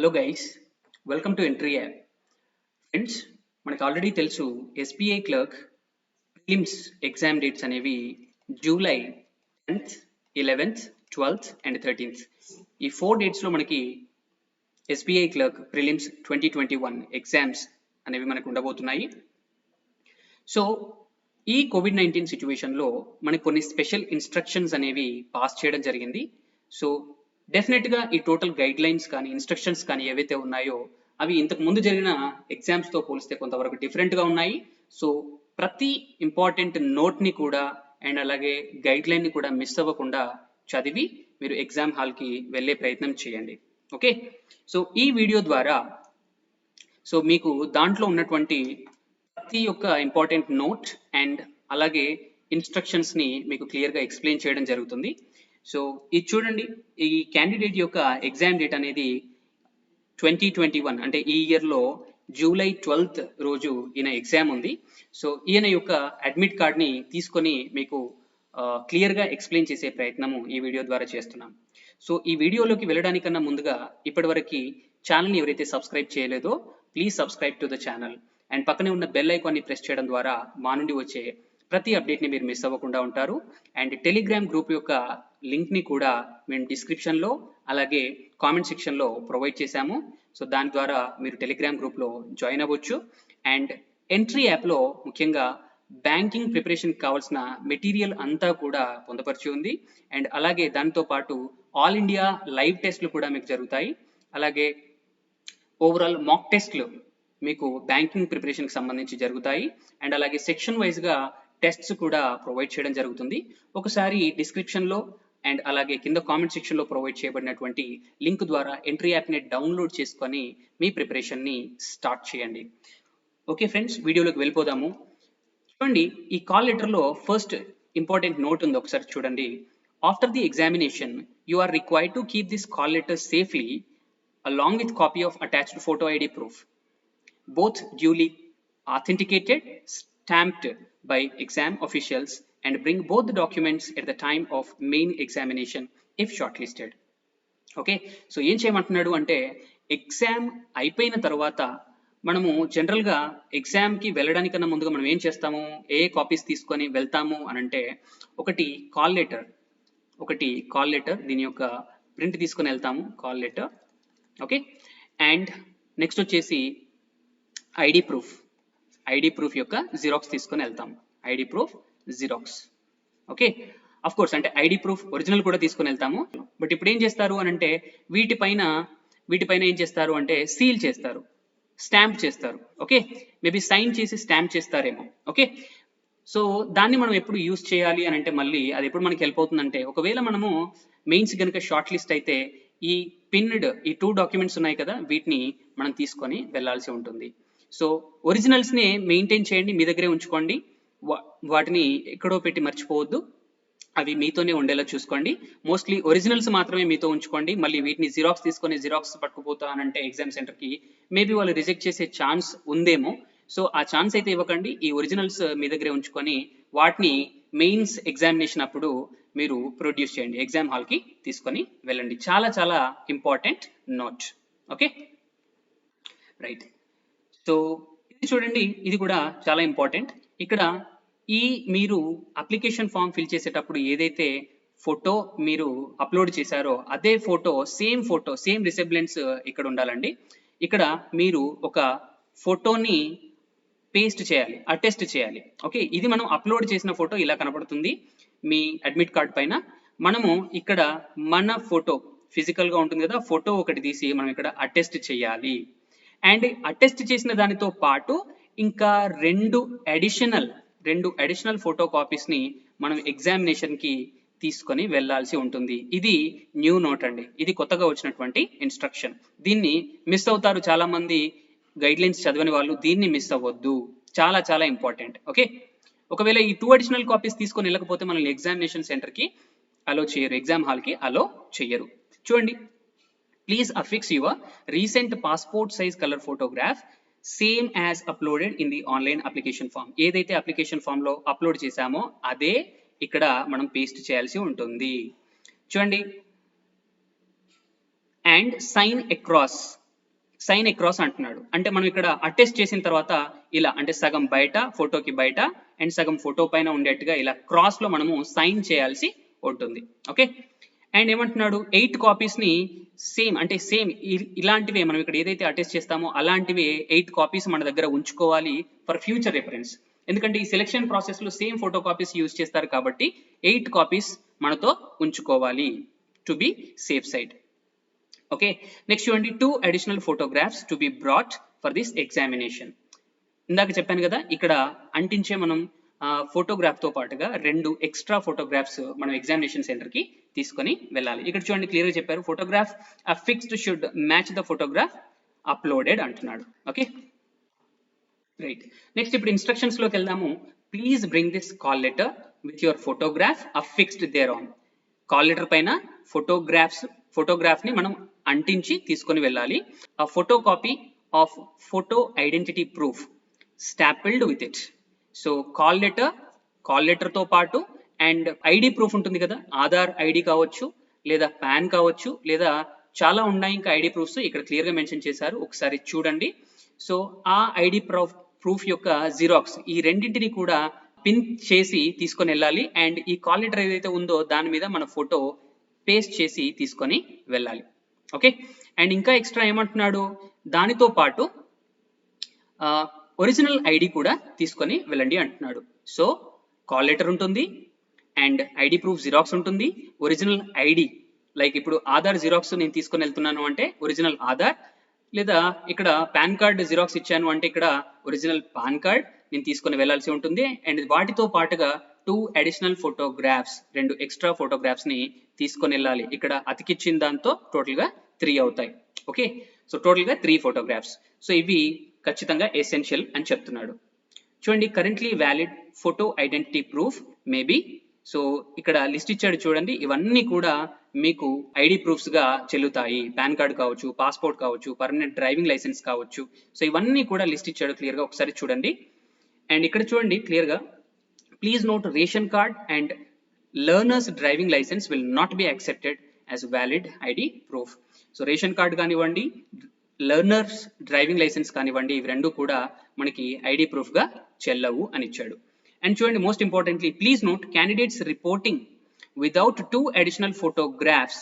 Hello guys, welcome to Entri app. Friends, మనకు already తెలుసు SBI clerk prelims exam dates అనేవి July 10th, 11th, 12th and 13th. ఈ 4 డేట్స్లో మనకి SBI clerk prelims 2021 exams అనేవి మనకు ఉండబోతున్నాయి. సో ఈ కోవిడ్-19 సిచ్యువేషన్లో మనకి కొన్ని స్పెషల్ ఇన్స్ట్రక్షన్స్ అనేవి పాస్ చేయడం జరిగింది. సో డెఫినెట్గా ఈ టోటల్ గైడ్ లైన్స్ కానీ ఇన్స్ట్రక్షన్స్ కానీ ఏవైతే ఉన్నాయో అవి ఇంతకు ముందు జరిగిన ఎగ్జామ్స్తో పోలిస్తే కొంతవరకు డిఫరెంట్గా ఉన్నాయి. సో ప్రతి ఇంపార్టెంట్ నోట్ని కూడా అండ్ అలాగే గైడ్ లైన్ని కూడా మిస్ అవ్వకుండా చదివి మీరు ఎగ్జామ్ హాల్కి వెళ్ళే ప్రయత్నం చేయండి. ఓకే, సో ఈ వీడియో ద్వారా సో మీకు దాంట్లో ఉన్నటువంటి ప్రతి ఒక్క ఇంపార్టెంట్ నోట్ అండ్ అలాగే ఇన్స్ట్రక్షన్స్ని మీకు క్లియర్గా ఎక్స్ప్లెయిన్ చేయడం జరుగుతుంది. సో ఇది చూడండి, ఈ క్యాండిడేట్ యొక్క ఎగ్జామ్ డేట్ అనేది 2021 అంటే ఈ ఇయర్లో జూలై 12th రోజు ఈయన ఎగ్జామ్ ఉంది. సో ఈయన యొక్క అడ్మిట్ కార్డ్ని తీసుకొని మీకు క్లియర్గా ఎక్స్ప్లెయిన్ చేసే ప్రయత్నము ఈ వీడియో ద్వారా చేస్తున్నాం. సో ఈ వీడియోలోకి వెళ్ళడానికన్నా ముందుగా ఇప్పటివరకు ఛానల్ని ఎవరైతే సబ్స్క్రైబ్ చేయలేదో please subscribe to the channel and పక్కనే ఉన్న బెల్ ఐకాన్ని ప్రెస్ చేయడం ద్వారా మా నుండి వచ్చే ప్రతి అప్డేట్ని మీరు మిస్ అవ్వకుండా ఉంటారు. అండ్ టెలిగ్రామ్ గ్రూప్ యొక్క లింక్ని కూడా మేము డిస్క్రిప్షన్లో అలాగే కామెంట్ సెక్షన్లో ప్రొవైడ్ చేశాము. సో దాని ద్వారా మీరు టెలిగ్రామ్ గ్రూప్లో జాయిన్ అవ్వచ్చు. అండ్ ఎంట్రీ యాప్లో ముఖ్యంగా బ్యాంకింగ్ ప్రిపరేషన్కి కావాల్సిన మెటీరియల్ అంతా కూడా పొందుపరిచి ఉంది. అండ్ అలాగే దాంతో పాటు ఆల్ ఇండియా లైవ్ టెస్ట్లు కూడా మీకు జరుగుతాయి. అలాగే ఓవరాల్ మాక్ టెస్ట్లు మీకు బ్యాంకింగ్ ప్రిపరేషన్కి సంబంధించి జరుగుతాయి. అండ్ అలాగే సెక్షన్ వైజ్గా టెస్ట్స్ కూడా ప్రొవైడ్ చేయడం జరుగుతుంది. ఒకసారి డిస్క్రిప్షన్లో అండ్ అలాగే కింద కామెంట్ సెక్షన్లో ప్రొవైడ్ చేయబడినటువంటి లింక్ ద్వారా ఎంట్రీ యాప్ని డౌన్లోడ్ చేసుకొని మీ ప్రిపరేషన్ని స్టార్ట్ చేయండి. ఓకే ఫ్రెండ్స్, వీడియోలోకి వెళ్ళిపోదాము. చూడండి, ఈ కాల్ లెటర్లో ఫస్ట్ ఇంపార్టెంట్ నోట్ ఉంది, ఒకసారి చూడండి. After the examination you are required to keep this call letter safely along with copy of attached photo ID proof, both duly authenticated, stamped by exam officials, and bring both the documents at the time of main examination if shortlisted. Okay, so ఏం చేయమంటున్నాడు అంటే exam అయిపోయిన తర్వాత మనము జనరల్గా ఎగ్జామ్కి వెళ్ళడానికన్నా ముందుగా మనం ఏం చేస్తాము, ఏ కాపీస్ తీసుకొని వెళ్తాము అని అంటే ఒకటి కాల్ లెటర్ దీని యొక్క ప్రింట్ తీసుకొని వెళ్తాము, call letter. Okay, and next వచ్చేసి ఐడి ప్రూఫ్ యొక్క జిరాక్స్ తీసుకొని వెళ్తాం, ID proof xerox. Okay, of course అంటే ఐడి ప్రూఫ్ ఒరిజినల్ కూడా తీసుకొని వెళ్తాము. బట్ ఇప్పుడు ఏం చేస్తారు అని అంటే వీటిపైన ఏం చేస్తారు అంటే సీల్ చేస్తారు, స్టాంప్ చేస్తారు. ఓకే, మేబీ సైన్ చేసి స్టాంప్ చేస్తారేమో. ఓకే, సో దాన్ని మనం ఎప్పుడు యూజ్ చేయాలి అని అంటే మళ్ళీ అది ఎప్పుడు మనకి హెల్ప్ అవుతుందంటే ఒకవేళ మనము మెయిన్స్ కనుక షార్ట్ లిస్ట్ అయితే ఈ పిన్డ్ ఈ 2 డాక్యుమెంట్స్ ఉన్నాయి కదా, వీటిని మనం తీసుకొని వెళ్ళాల్సి ఉంటుంది. సో ఒరిజినల్స్ని మెయింటైన్ చేయండి, మీ దగ్గరే ఉంచుకోండి, వాటిని ఎక్కడో పెట్టి మర్చిపోవద్దు, అవి మీతోనే ఉండేలా చూసుకోండి. మోస్ట్లీ ఒరిజినల్స్ మాత్రమే మీతో ఉంచుకోండి. మళ్ళీ వీటిని జిరాక్స్ పట్టుకుపోతానంటే ఎగ్జామ్ సెంటర్కి మేబీ వాళ్ళు రిజెక్ట్ చేసే ఛాన్స్ ఉందేమో. సో ఆ ఛాన్స్ అయితే ఇవ్వకండి, ఈ ఒరిజినల్స్ మీ దగ్గరే ఉంచుకొని వాటిని మెయిన్స్ ఎగ్జామినేషన్ అప్పుడు మీరు ప్రొడ్యూస్ చేయండి, ఎగ్జామ్ హాల్కి తీసుకొని వెళ్ళండి. చాలా చాలా important note. Okay right, so ఇది చూడండి, ఇది కూడా చాలా ఇంపార్టెంట్. ఇక్కడ మీరు అప్లికేషన్ ఫామ్ ఫిల్ చేసేటప్పుడు ఏదైతే ఫోటో మీరు అప్లోడ్ చేశారో అదే సేమ్ రిసెంబ్లెన్స్ ఇక్కడ ఉండాలండి. ఇక్కడ మీరు ఒక ఫోటోని పేస్ట్ చేయాలి, అటెస్ట్ చేయాలి. ఓకే, ఇది మనం అప్లోడ్ చేసిన ఫోటో ఇలా కనపడుతుంది మీ అడ్మిట్ కార్డ్ పైన. మనము ఇక్కడ మన ఫోటో ఫిజికల్గా ఉంటుంది కదా, ఫోటో ఒకటి తీసి మనం ఇక్కడ అటెస్ట్ చేయాలి. అండ్ అటెస్ట్ చేసిన దానితో పాటు ఇంకా రెండు అడిషనల్ ఫోటో కాపీస్ని మనం ఎగ్జామినేషన్కి తీసుకొని వెళ్ళాల్సి ఉంటుంది. ఇది న్యూ నోట్ అండి, ఇది కొత్తగా వచ్చినటువంటి ఇన్స్ట్రక్షన్. దీన్ని మిస్ అవుతారు చాలా మంది, గైడ్ లైన్స్ చదవని వాళ్ళు. దీన్ని మిస్ అవ్వద్దు, చాలా చాలా ఇంపార్టెంట్. ఓకే, ఒకవేళ ఈ 2 అడిషనల్ కాపీస్ తీసుకొని వెళ్ళకపోతే మనల్ని ఎగ్జామినేషన్ సెంటర్కి అలో చేయరు, ఎగ్జామ్ హాల్కి అలో చేయరు. చూడండి, please affix your recent passport size colour photograph same as uploaded in the online application form. ఏదైతే అప్లికేషన్ ఫామ్లో అప్లోడ్ చేశామో అదే ఇక్కడ మనం పేస్ట్ చేయాల్సి ఉంటుంది. చూడండి, and sign across sign across అంటున్నాడు. అంటే మనం ఇక్కడ అటెస్ట్ చేసిన తర్వాత ఇలా అంటే సగం బయట ఫోటోకి బయట అండ్ సగం ఫోటో పైన ఉండేట్టుగా ఇలా క్రాస్ లో మనము సైన్ చేయాల్సి ఉంటుంది. ఓకే, అండ్ ఏమంటున్నాడు 8 కాపీస్ ని సేమ్ అంటే సేమ్ ఇలాంటివే మనం ఇక్కడ ఏదైతే అటెస్ట్ చేస్తామో అలాంటివే 8 కాపీస్ మన దగ్గర ఉంచుకోవాలి ఫర్ ఫ్యూచర్ రెఫరెన్స్. ఎందుకంటే ఈ సెలెక్షన్ ప్రాసెస్ లో సేమ్ ఫోటో కాపీస్ యూజ్ చేస్తారు కాబట్టి 8 కాపీస్ మనతో ఉంచుకోవాలి to be safe side. Okay, next చూడండి 2 additional photographs to be brought for this examination. ఇందాక చెప్పాను కదా ఇక్కడ అంటించే మనం ఫోటోగ్రాఫ్ తో పాటుగా 2 ఎక్స్ట్రా ఫోటోగ్రాఫ్స్ మనం ఎగ్జామినేషన్ సెంటర్ కి తీసుకొని వెళ్ళాలి. ఇక్కడ చూడండి క్లియర్ గా చెప్పారు, photograph affixed should match the photograph uploaded అంటున్నాడు. ఓకే రైట్, నెక్స్ట్ ఇప్పుడు ఇన్స్ట్రక్షన్స్ లోకి వెళ్దాము. Please bring this call letter with your photograph affixed thereon. Call letter పైన ఫోటోగ్రాఫ్ ని మనం అంటించి తీసుకొని వెళ్ళాలి. ఆ photo copy of photo identity proof stapled with it. So call letter తో పాటు అండ్ ఐడి ప్రూఫ్ ఉంటుంది కదా, ఆధార్ ఐడి కావచ్చు లేదా పాన్ కావచ్చు లేదా చాలా ఉన్నాయి ఇంకా ఐడి ప్రూఫ్స్ ఇక్కడ క్లియర్ గా మెన్షన్ చేశారు, ఒకసారి చూడండి. సో ఆ ఐడి ప్రూఫ్ యొక్క జిరాక్స్ ఈ రెండింటిని కూడా పిన్ చేసి తీసుకొని వెళ్ళాలి. అండ్ ఈ కాల్ లెటర్ ఏదైతే ఉందో దాని మీద మన ఫోటో పేస్ట్ చేసి తీసుకొని వెళ్ళాలి. ఓకే, అండ్ ఇంకా ఎక్స్ట్రా ఏమంటున్నాడు, దానితో పాటు ఒరిజినల్ ఐడి కూడా తీసుకొని వెళ్ళండి అంటున్నాడు. సో కాల్ లెటర్ ఉంటుంది అండ్ ఐడి ప్రూఫ్ జిరాక్స్ ఉంటుంది, ఒరిజినల్ ఐడి లైక్ ఇప్పుడు ఆధార్ జిరాక్స్ నేను తీసుకొని వెళ్తున్నాను అంటే ఒరిజినల్ ఆధార్, లేదా ఇక్కడ పాన్ కార్డ్ జిరాక్స్ ఇచ్చాను అంటే ఇక్కడ ఒరిజినల్ పాన్ కార్డ్ నేను తీసుకొని వెళ్ళాల్సి ఉంటుంది. అండ్ వాటితో పాటుగా 2 additional ఫోటోగ్రాఫ్స్ 2 ఎక్స్ట్రా ఫోటోగ్రాఫ్స్ ని తీసుకొని వెళ్ళాలి. ఇక్కడ అతికిచ్చిన దాంతో టోటల్ గా 3 అవుతాయి. ఓకే, సో టోటల్ గా 3 ఫోటోగ్రాఫ్స్. సో ఇవి ఖచ్చితంగా ఎసెన్షియల్ అని చెప్తున్నాడు. చూడండి, currently valid photo identity proof maybe. So ఇక్కడ లిస్ట్ ఇచ్చాడు చూడండి, ఇవన్నీ కూడా మీకు ఐడి ప్రూఫ్స్ గా చెల్లుతాయి. పాన్ కార్డ్ కావచ్చు, పాస్పోర్ట్ కావచ్చు, పర్మనెంట్ డ్రైవింగ్ లైసెన్స్ కావచ్చు. సో ఇవన్నీ కూడా లిస్ట్ ఇచ్చాడు క్లియర్ గా, ఒకసారి చూడండి. అండ్ ఇక్కడ చూడండి క్లియర్ గా, please note ration card and learners driving licence will not be accepted as valid ID proof. So ration card కానివ్వండి, లెర్నర్స్ డ్రైవింగ్ లైసెన్స్ కానివ్వండి, ఇవి రెండు కూడా మనకి ఐడి ప్రూఫ్ గా చెల్లవు అని ఇచ్చాడు. అండ్ చూడండి, most importantly please note candidates reporting without 2 additional photographs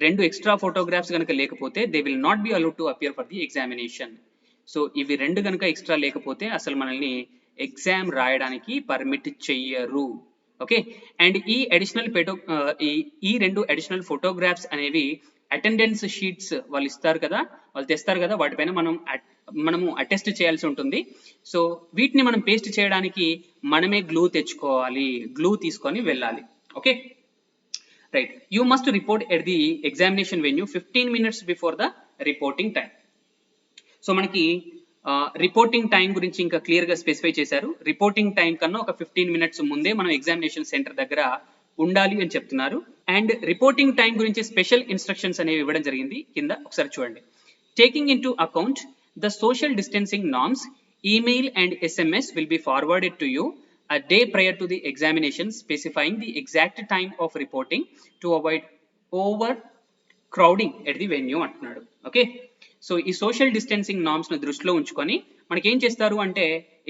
2 extra photographs కనుక లేకపోతే they will not be allowed to appear for the examination. So ఇవి 2 కనుక ఎక్స్ట్రా లేకపోతే అసలు మనల్ని ఎగ్జామ్ రాయడానికి పర్మిట్ చెయ్యరు. ఓకే, అండ్ ఈ 2 అడిషనల్ ఫోటోగ్రాఫ్స్ అనేవి అటెండెన్స్ షీట్స్ వాళ్ళు ఇస్తారు కదా, వాళ్ళు తెస్తారు కదా, వాటిపైన మనము అటెస్ట్ చేయాల్సి ఉంటుంది. సో వీటిని మనం పేస్ట్ చేయడానికి మనమే గ్లూ తెచ్చుకోవాలి, గ్లూ తీసుకొని వెళ్ళాలి. Okay right, you must report at the examination venue 15 minutes before the reporting time. So మనకి రిపోర్టింగ్ టైం గురించి ఇంకా క్లియర్ గా స్పెసిఫై చేశారు. రిపోర్టింగ్ టైం కన్నా ఒక 15 minutes ముందే మనం ఎగ్జామినేషన్ సెంటర్ దగ్గర ఉండాలి అని చెప్తున్నారు. అండ్ రిపోర్టింగ్ టైం గురించి స్పెషల్ ఇన్స్ట్రక్షన్స్ అనేవి ఇవ్వడం జరిగింది, కింద ఒకసారి చూడండి. Taking in to account the social distancing norms, email and SMS will be forwarded to you a day prior to the examination specifying the exact time of reporting to avoid overcrowding at the venue అంటున్నాడు. Okay, so ఈ social distancing norms ను దృష్టిలో ఉంచుకొని మనకి ఏం చేస్తారు అంటే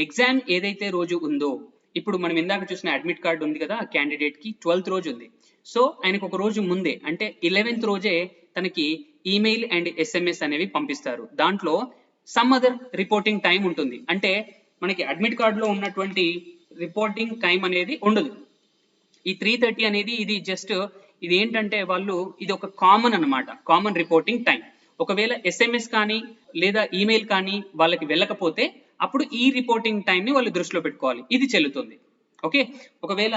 exam ఏదైతే రోజు ఉందో, ఇప్పుడు మనం ఇందాక చూసిన అడ్మిట్ కార్డు ఉంది కదా క్యాండిడేట్ కి 12th రోజు ఉంది. సో ఆయనకు ఒక రోజు ముందే అంటే 11th రోజే తనకి ఈమెయిల్ అండ్ SMS అనేవి పంపిస్తారు. దాంట్లో సమ్ అదర్ రిపోర్టింగ్ టైం ఉంటుంది. అంటే మనకి అడ్మిట్ కార్డులో ఉన్నటువంటి రిపోర్టింగ్ టైం అనేది ఉండదు. ఈ 3:30 అనేది ఇది జస్ట్ ఇది ఏంటంటే వాళ్ళు ఇది ఒక కామన్ అన్నమాట, కామన్ రిపోర్టింగ్ టైం. ఒకవేళ SMS కానీ లేదా ఈమెయిల్ కానీ వాళ్ళకి వెళ్ళకపోతే అప్పుడు ఈ రిపోర్టింగ్ టైం ని వాళ్ళు దృష్టిలో పెట్టుకోవాలి, ఇది చెల్లుతుంది. ఓకే, ఒకవేళ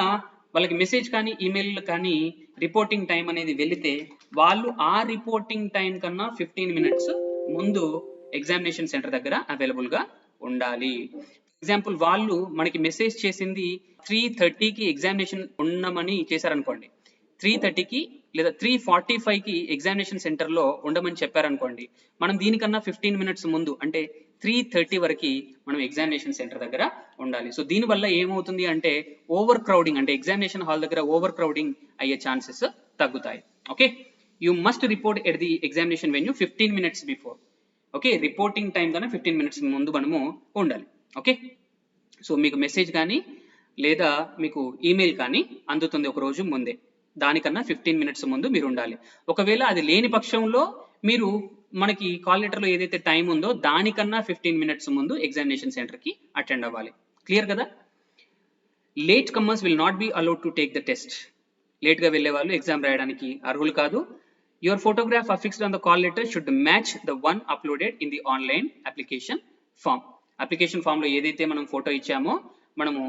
వాళ్ళకి మెసేజ్ కానీ ఈమెయిల్ కానీ రిపోర్టింగ్ టైం అనేది వెళితే వాళ్ళు ఆ రిపోర్టింగ్ టైం కన్నా 15 minutes ముందు ఎగ్జామినేషన్ సెంటర్ దగ్గర అవైలబుల్ గా ఉండాలి. ఎగ్జాంపుల్ వాళ్ళు మనకి మెసేజ్ చేసింది 3:30కి ఎగ్జామినేషన్ ఉండమని చేశారనుకోండి, 3:30కి లేదా 3:45కి ఎగ్జామినేషన్ సెంటర్ లో ఉండమని చెప్పారనుకోండి, మనం దీనికన్నా 15 minutes ముందు అంటే 3:30 వరకు మనం ఎగ్జామినేషన్ సెంటర్ దగ్గర ఉండాలి. సో దీనివల్ల ఏమవుతుంది అంటే ఓవర్ క్రౌడింగ్ అంటే ఎగ్జామినేషన్ హాల్ దగ్గర ఓవర్ క్రౌడింగ్ అయ్యే ఛాన్సెస్ తగ్గుతాయి. Okay, you must report at the examination venue 15 minutes before. Okay, reporting time కన్నా 15 మినిట్స్ ముందు మనము ఉండాలి. ఓకే, సో మీకు మెసేజ్ కానీ లేదా మీకు ఈమెయిల్ కానీ అందుతుంది ఒక రోజు ముందే, దానికన్నా 15 మినిట్స్ ముందు మీరు ఉండాలి. ఒకవేళ అది లేని పక్షంలో మీరు మనకి కాల్ లెటర్లో ఏదైతే టైం ఉందో దానికన్నా 15 మినిట్స్ ముందు ఎగ్జామినేషన్ సెంటర్కి అటెండ్ అవ్వాలి. క్లియర్ కదా? Late commerce will not be allowed to take the test. లేట్గా వెళ్ళే వాళ్ళు ఎగ్జామ్ రాయడానికి అర్హులు కాదు. Your photograph affixed on the call letter should match the one uploaded in the online application form. Application ఫామ్లో ఏదైతే మనం ఫోటో ఇచ్చామో మనము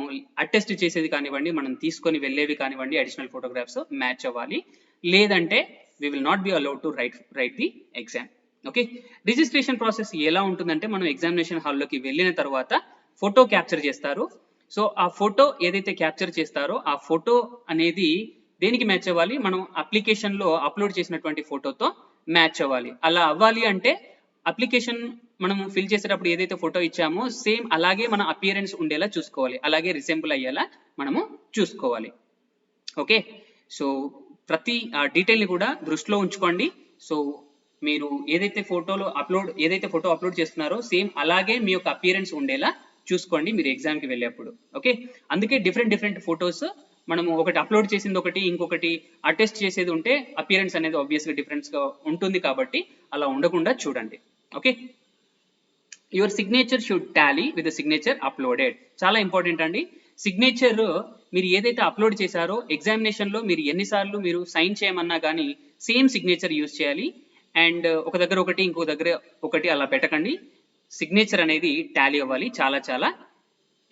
అటెస్ట్ చేసేది కానివ్వండి, మనం తీసుకొని వెళ్ళేవి కానివ్వండి, అడిషనల్ ఫోటోగ్రాఫ్స్ మ్యాచ్ అవ్వాలి. లేదంటే we will not be allowed to write the exam. Okay, registration process ఎలా ఉంటుందంటే మనం ఎగ్జామినేషన్ హాల్లోకి వెళ్ళిన తర్వాత ఫోటో క్యాప్చర్ చేస్తారు. సో ఆ ఫోటో ఏదైతే క్యాప్చర్ చేస్తారో ఆ ఫోటో అనేది దేనికి మ్యాచ్ అవ్వాలి? మనం అప్లికేషన్లో అప్లోడ్ చేసినటువంటి ఫోటోతో మ్యాచ్ అవ్వాలి. అలా అవ్వాలి అంటే అప్లికేషన్ మనం ఫిల్ చేసేటప్పుడు ఏదైతే ఫోటో ఇచ్చామో సేమ్ అలాగే మన అపియరెన్స్ ఉండేలా చూసుకోవాలి, అలాగే రిసెంబుల్ అయ్యేలా మనము చూసుకోవాలి. ఓకే, సో ప్రతి డీటెయిల్ని కూడా దృష్టిలో ఉంచుకోండి. సో మీరు ఏదైతే ఫోటో అప్లోడ్ చేస్తున్నారో సేమ్ అలాగే మీ యొక్క అపియరెన్స్ ఉండేలా చూసుకోండి మీరు ఎగ్జామ్కి వెళ్ళేప్పుడు. ఓకే, అందుకే డిఫరెంట్ ఫొటోస్ మనము ఒకటి అప్లోడ్ చేసింది ఒకటి, ఇంకొకటి అటెస్ట్ చేసేది ఉంటే అపియరెన్స్ అనేది ఆబ్వియస్గా డిఫరెన్స్గా ఉంటుంది, కాబట్టి అలా ఉండకుండా చూడండి. Okay, your signature should Tally with the signature uploaded. చాలా ఇంపార్టెంట్ అండి. సిగ్నేచర్ మీరు ఏదైతే అప్లోడ్ చేశారో ఎగ్జామినేషన్లో మీరు ఎన్నిసార్లు మీరు సైన్ చేయమన్నా కానీ సేమ్ సిగ్నేచర్ యూజ్ చేయాలి. అండ్ ఒక దగ్గర ఒకటి ఇంకో దగ్గర ఒకటి అలా పెట్టకండి. సిగ్నేచర్ అనేది టాలీ అవ్వాలి, చాలా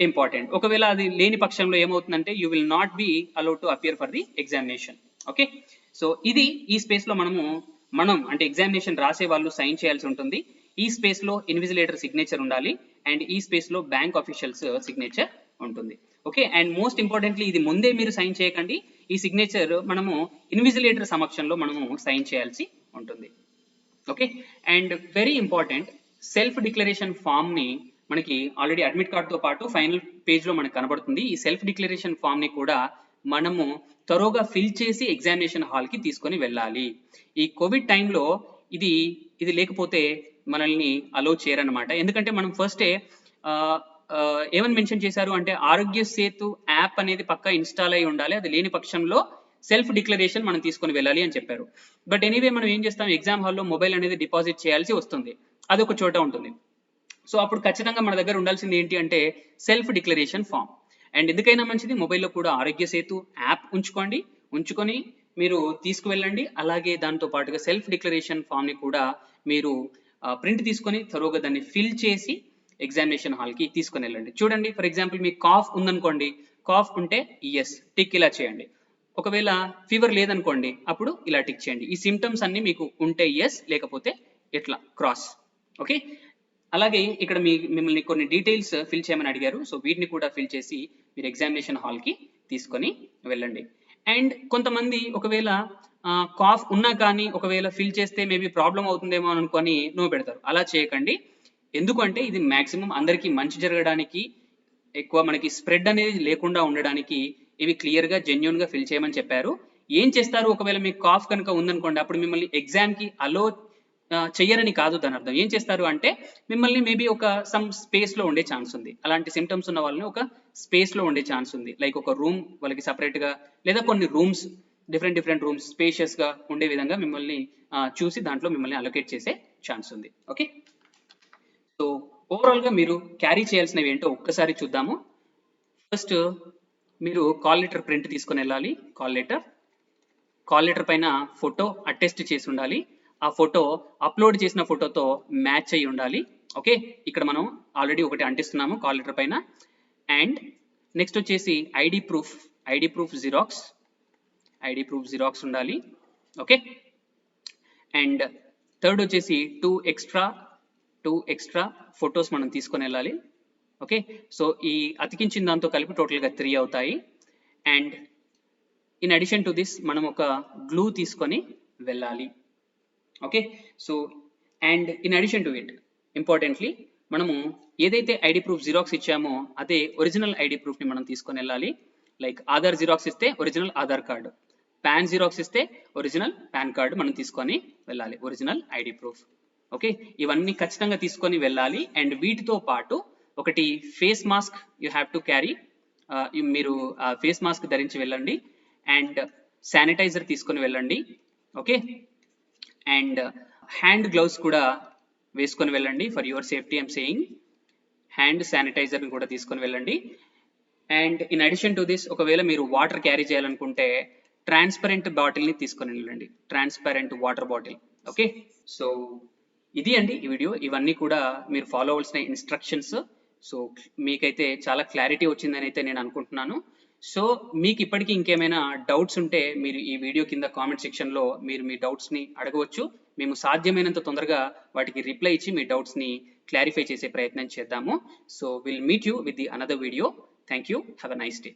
ఇంపార్టెంట్. ఒకవేళ అది లేని పక్షంలో ఏమవుతుందంటే you will not be allowed to appear for the examination. Okay, so ఇది ఈ స్పేస్లో మనం అంటే ఎగ్జామినేషన్ రాసే వాళ్ళు సైన్ చేయాల్సి ఉంటుంది. ఈ స్పేస్లో ఇన్విజిలేటర్ సిగ్నేచర్ ఉండాలి అండ్ ఈ స్పేస్లో బ్యాంక్ ఆఫీషియల్స్ సిగ్నేచర్ ఉంటుంది. ఓకే, అండ్ మోస్ట్ ఇంపార్టెంట్లీ ఇది ముందే మీరు సైన్ చేయకండి. ఈ సిగ్నేచర్ మనము ఇన్విజిలేటర్ సమక్షంలో మనము సైన్ చేయాల్సి ఉంటుంది. Okay, and very important, self declaration ఫామ్ని మనకి ఆల్రెడీ అడ్మిట్ కార్డ్తో పాటు ఫైనల్ పేజ్లో మనకు కనబడుతుంది. ఈ సెల్ఫ్ డిక్లరేషన్ ఫామ్ని కూడా మనము త్వరగా ఫిల్ చేసి ఎగ్జామినేషన్ హాల్కి తీసుకొని వెళ్ళాలి. ఈ కోవిడ్ టైంలో ఇది లేకపోతే మనల్ని అలో చేయరనమాట. ఎందుకంటే మనం ఫస్టే ఏమని మెన్షన్ చేశారు అంటే ఆరోగ్య సేతు యాప్ అనేది పక్కా ఇన్స్టాల్ అయి ఉండాలి, అది లేని పక్షంలో సెల్ఫ్ డిక్లరేషన్ మనం తీసుకొని వెళ్ళాలి అని చెప్పారు. బట్ ఎనీవే మనం ఏం చేస్తాం, ఎగ్జామ్ హాల్లో మొబైల్ అనేది డిపాజిట్ చేయాల్సి వస్తుంది, అది ఒక చోట ఉంటుంది. సో అప్పుడు ఖచ్చితంగా మన దగ్గర ఉండాల్సింది ఏంటి అంటే సెల్ఫ్ డిక్లరేషన్ ఫామ్. అండ్ ఎందుకైనా మంచిది మొబైల్లో కూడా ఆరోగ్య సేతు యాప్ ఉంచుకొని మీరు తీసుకువెళ్ళండి. అలాగే దాంతో పాటుగా సెల్ఫ్ డిక్లరేషన్ ఫామ్ని కూడా మీరు ప్రింట్ తీసుకొని త్వరగా దాన్ని ఫిల్ చేసి ఎగ్జామినేషన్ హాల్కి తీసుకొని వెళ్ళండి. చూడండి, ఫర్ ఎగ్జాంపుల్ మీకు కాఫ్ ఉందనుకోండి, కాఫ్ ఉంటే ఎస్ టిక్ ఇలా చేయండి. ఒకవేళ ఫీవర్ లేదనుకోండి అప్పుడు ఇలా టిక్ చేయండి. ఈ సిమ్టమ్స్ అన్ని మీకు ఉంటే ఎస్, లేకపోతే ఇట్లా క్రాస్. ఓకే, అలాగే ఇక్కడ మిమ్మల్ని కొన్ని డీటెయిల్స్ ఫిల్ చేయమని అడిగారు. సో వీటిని కూడా ఫిల్ చేసి మీరు ఎగ్జామినేషన్ హాల్కి తీసుకొని వెళ్ళండి. అండ్ కొంతమంది ఒకవేళ కాఫ్ ఉన్నా కానీ ఒకవేళ ఫిల్ చేస్తే మేబీ ప్రాబ్లం అవుతుందేమో అనుకొని నో పెడతారు. అలా చేయకండి. ఎందుకంటే ఇది మ్యాక్సిమం అందరికీ మంచి జరగడానికి, ఎక్కువ మనకి స్ప్రెడ్ అనేది లేకుండా ఉండడానికి ఇవి క్లియర్గా జెన్యున్గా ఫిల్ చేయమని చెప్పారు. ఏం చేస్తారు, ఒకవేళ మీకు కాఫ్ కనుక ఉందనుకోండి అప్పుడు మిమ్మల్ని ఎగ్జామ్కి అలో చెయ్యరని కాదు దాని అర్థం. ఏం చేస్తారు అంటే మిమ్మల్ని మేబీ ఒక సమ్ స్పేస్లో ఉండే ఛాన్స్ ఉంది. అలాంటి సిమ్టమ్స్ ఉన్న వాళ్ళని ఒక స్పేస్లో ఉండే ఛాన్స్ ఉంది. లైక్ ఒక రూమ్ వాళ్ళకి సపరేట్గా, లేదా కొన్ని రూమ్స్ డిఫరెంట్ రూమ్స్ స్పేషియస్గా ఉండే విధంగా మిమ్మల్ని చూసి దాంట్లో మిమ్మల్ని అలొకేట్ చేసే ఛాన్స్ ఉంది. ఓకే, సో ఓవరాల్గా మీరు క్యారీ చేయాల్సినవి ఏంటో ఒక్కసారి చూద్దాము. ఫస్ట్ మీరు కాల్ లెటర్ ప్రింట్ తీసుకొని వెళ్ళాలి. కాల్ లెటర్ పైన ఫోటో అటెస్ట్ చేసి ఉండాలి. ఆ ఫోటో అప్లోడ్ చేసిన ఫోటోతో మ్యాచ్ అయ్యి ఉండాలి. ఓకే, ఇక్కడ మనం ఆల్రెడీ ఒకటి అంటిస్తున్నాము కాల్ లెటర్ పైన. అండ్ నెక్స్ట్ వచ్చేసి ఐడి ప్రూఫ్ జిరాక్స్ ఉండాలి. ఓకే, అండ్ థర్డ్ వచ్చేసి టూ ఎక్స్ట్రా ఫొటోస్ మనం తీసుకొని వెళ్ళాలి. ఓకే, సో ఈ అతికించిన దాంతో కలిపి టోటల్గా 3 అవుతాయి. And in addition to this మనం ఒక గ్లూ తీసుకొని వెళ్ళాలి. Okay, so and in addition to it importantly మనము ఏదైతే ఐడి ప్రూఫ్ జిరాక్స్ ఇచ్చామో అదే ఒరిజినల్ ఐడి ప్రూఫ్ని మనం తీసుకొని వెళ్ళాలి. లైక్ ఆధార్ జిరాక్స్ ఇస్తే original Aadhaar card, pan xerox ఇస్తే ఒరిజినల్ పాన్ కార్డు మనం తీసుకొని వెళ్ళాలి, ఒరిజినల్ ఐడి ప్రూఫ్. ఓకే, ఇవన్నీ ఖచ్చితంగా తీసుకొని వెళ్ళాలి. అండ్ వీటితో పాటు ఒకటి face mask you have to carry, మీరు ఫేస్ మాస్క్ ధరించి వెళ్ళండి. అండ్ శానిటైజర్ తీసుకొని వెళ్ళండి. ఓకే, అండ్ హ్యాండ్ గ్లౌస్ కూడా వేసుకొని వెళ్ళండి. For your safety I'm saying, hand sanitiser కూడా తీసుకొని వెళ్ళండి. And in addition to this, ఒకవేళ మీరు వాటర్ క్యారీ చేయాలనుకుంటే ట్రాన్స్పరెంట్ బాటిల్ని తీసుకొని వెళ్ళండి, transparent water bottle. Okay, so ఇది అండి ఈ వీడియో. ఇవన్నీ కూడా మీరు ఫాలో అవ్వాల్సిన ఇన్స్ట్రక్షన్స్. సో మీకైతే చాలా క్లారిటీ వచ్చిందని అయితే నేను అనుకుంటున్నాను. సో మీకు ఇప్పటికీ ఇంకేమైనా డౌట్స్ ఉంటే మీరు ఈ వీడియో కింద కామెంట్ సెక్షన్లో మీరు మీ డౌట్స్ని అడగవచ్చు. మేము సాధ్యమైనంత తొందరగా వాటికి రిప్లై ఇచ్చి మీ డౌట్స్ని క్లారిఫై చేసే ప్రయత్నం చేద్దాము. So will meet you with the another video. Thank you. Have a nice day.